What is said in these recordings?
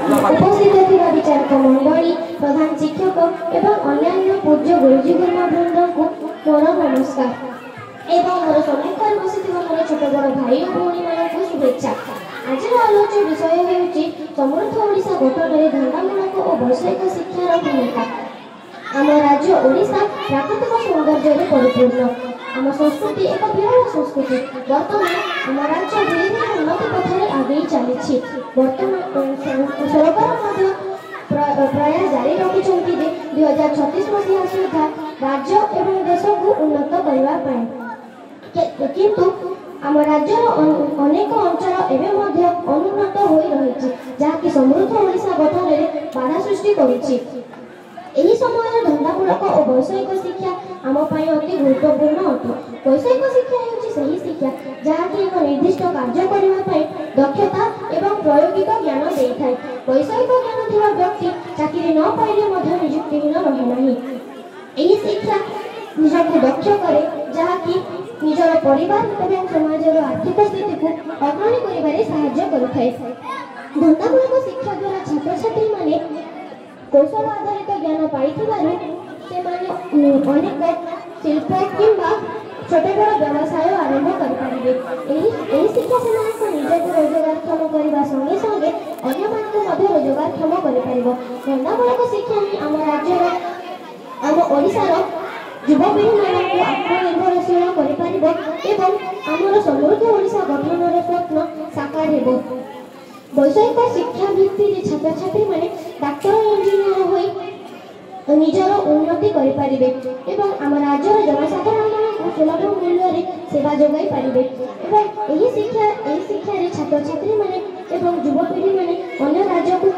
उपस्थित थिबा विचारक मंडली प्रधान शिक्षक एवं अन्य पूज्य गुरुजी गुरुमावृंद को मोर नमस्कार एवं मोर सम्मुखରେ ବସିଥିବା ମୋର ଛୋଟ ବଡ଼ ଭାଇ ଓ ଭଉଣୀମାନଙ୍କୁ शुभेच्छा। ଆଜିର ଆଲୋଚ୍ୟ ବିଷୟ ହେଉଛି ସମୃଦ୍ଧ ଓଡ଼ିଶା ଗଠନରେ ଧନ୍ଦାମୂଳକ ଓ ବୈଷୟିକ ଶିକ୍ଷାର ଭୂମିକା। ଆମ ରାଜ୍ୟ ଓଡ଼ିଶା ପ୍ରାକୃତିକ ସୌନ୍ଦର୍ଯ୍ୟରେ ପରିପୂର୍ଣ୍ଣ। ଆମ ସଂସ୍କୃତି ଏକ ବିରଳ ସଂସ୍କୃତି। ବର୍ତ୍ତମାନ ଆମ ରାଜ୍ୟ ଧୀରେ ଧୀରେ ଉନ୍ନତି ପଥରେ ଆଗେଇ ଚାଲିଛି। ବର୍ତ୍ତମାନ ସରକାର ମଧ୍ୟ ପ୍ରୟାସ ଜାରି ରଖିଛନ୍ତି ଯେ 2036 ମସିହା ସୁଦ୍ଧା ରାଜ୍ୟ ଏବଂ ଦେଶକୁ ଉନ୍ନତ କରିବା ପାଇଁ। କିନ୍ତୁ ଆମ ରାଜ୍ୟର ଅନେକ ଅଞ୍ଚଳ ଏବେ ମଧ୍ୟ ଅନୁନ୍ନତ ହୋଇ ରହିଛି, ଯାହାକି ସମୃଦ୍ଧ ଓଡ଼ିଶା ଗଠନରେ ବାଧା ସୃଷ୍ଟି କରୁଛି। ଏହି ସମୟରେ ଧନ୍ଦାମୂଳକ ଓ ବୈଷୟିକ ଶିକ୍ଷା ଆମ ପାଇଁ ଅତି ଗୁରୁତ୍ୱପୂର୍ଣ୍ଣ ଅଟେ। ବୈଷୟିକ ଶିକ୍ଷା ହେଉଛି ସେହି ଶିକ୍ଷା ଯାହାକି ଏକ ନିର୍ଦ୍ଦିଷ୍ଟ କାର୍ଯ୍ୟ କରିବା ପାଇଁ ଦକ୍ଷତା ଏବଂ ପ୍ରାୟୋଗିକ ଜ୍ଞାନ ଦେଇଥାଏ। ବୈଷୟିକ ଜ୍ଞାନ ଥିବା ବ୍ୟକ୍ତି ଚାକିରି ନ ପାଇଲେ ମଧ୍ୟ ନିଯୁକ୍ତିହୀନ ରହେ ନାହିଁ। ଏହି ଶିକ୍ଷା ନିଜକୁ ଦକ୍ଷ କରେ, ଯାହାକି ନିଜର ପରିବାର ଏବଂ ସମାଜର ଆର୍ଥିକ ସ୍ଥିତିକୁ ଅଗ୍ରଣୀ କରିବାରେ ସାହାଯ୍ୟ କରିଥାଏ। ଧନ୍ଦାମୂଳକ ଶିକ୍ଷା ଦ୍ୱାରା ଛାତ୍ରଛାତ୍ରୀମାନେ କୌଶଳ ଆଧାରିତ ଜ୍ଞାନ ପାଇଥିବାରୁ ସେମାନେ ଅନେକ ଶିଳ୍ପ କିମ୍ବା ଛୋଟ ବଡ଼ ବ୍ୟବସାୟ ଆରମ୍ଭ କରିପାରିବେ। ଏହି ଶିକ୍ଷା ସେମାନଙ୍କୁ ନିଜକୁ ରୋଜଗାରକ୍ଷମ କରିବା ସଙ୍ଗେ ସଙ୍ଗେ ଅନ୍ୟମାନଙ୍କୁ ମଧ୍ୟ ରୋଜଗାରକ୍ଷମ କରିପାରିବ। ଧନ୍ଦାମୂଳକ ଶିକ୍ଷା ହିଁ ଆମ ରାଜ୍ୟର ଆମ ଓଡ଼ିଶାର ଯୁବପିଢ଼ିମାନଙ୍କୁ ଆତ୍ମନିର୍ଭରଶୀଳ କରିପାରିବ ଏବଂ ଆମର ସମୃଦ୍ଧ ଓଡ଼ିଶା ଗଠନର ସ୍ୱପ୍ନ ସାକାର ହେବ। ବୈଷୟିକ ଶିକ୍ଷା ଭିତ୍ତିରେ ଛାତ୍ରଛାତ୍ରୀମାନେ ଡାକ୍ତର ଇଞ୍ଜିନିୟର ହୋଇ ନିଜର ଉନ୍ନତି କରିପାରିବେ ଏବଂ ଆମ ରାଜ୍ୟର ଜନସାଧାରଣମାନଙ୍କୁ ସୁଲଭ ମୂଲ୍ୟରେ ସେବା ଯୋଗାଇ ପାରିବେ। ଏବଂ ଏହି ଶିକ୍ଷାରେ ଛାତ୍ରଛାତ୍ରୀମାନେ ଏବଂ ଯୁବପିଢ଼ିମାନେ ଅନ୍ୟ ରାଜ୍ୟକୁ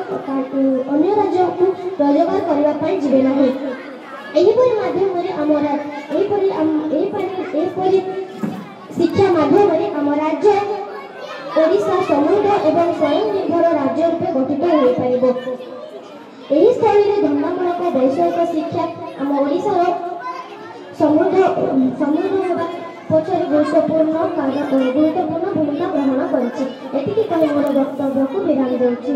ରୋଜଗାର କରିବା ପାଇଁ ଯିବେ ନାହିଁ। ଏହିପରି ମାଧ୍ୟମରେ ଏହିପରି ଶିକ୍ଷା ମାଧ୍ୟମରେ ଆମ ରାଜ୍ୟ ଓଡ଼ିଶା ସମୃଦ୍ଧ ଏବଂ ସ୍ୱୟଂନିର୍ଭର ରାଜ୍ୟ ରୂପେ ଗଠିତ ହୋଇପାରିବ। ଏହି ସ୍ଥଳୀରେ ଧନ୍ଦାମୂଳକ ବୈଷୟିକ ଶିକ୍ଷା ଆମ ଓଡ଼ିଶାର ସମୃଦ୍ଧ ହେବା ପଛରେ ଗୁରୁତ୍ୱପୂର୍ଣ୍ଣ ଭୂମିକା ଗ୍ରହଣ କରିଛି। ଏତିକି କହି ମୋର ବକ୍ତବ୍ୟକୁ ବିରାମ ଦେଉଛି।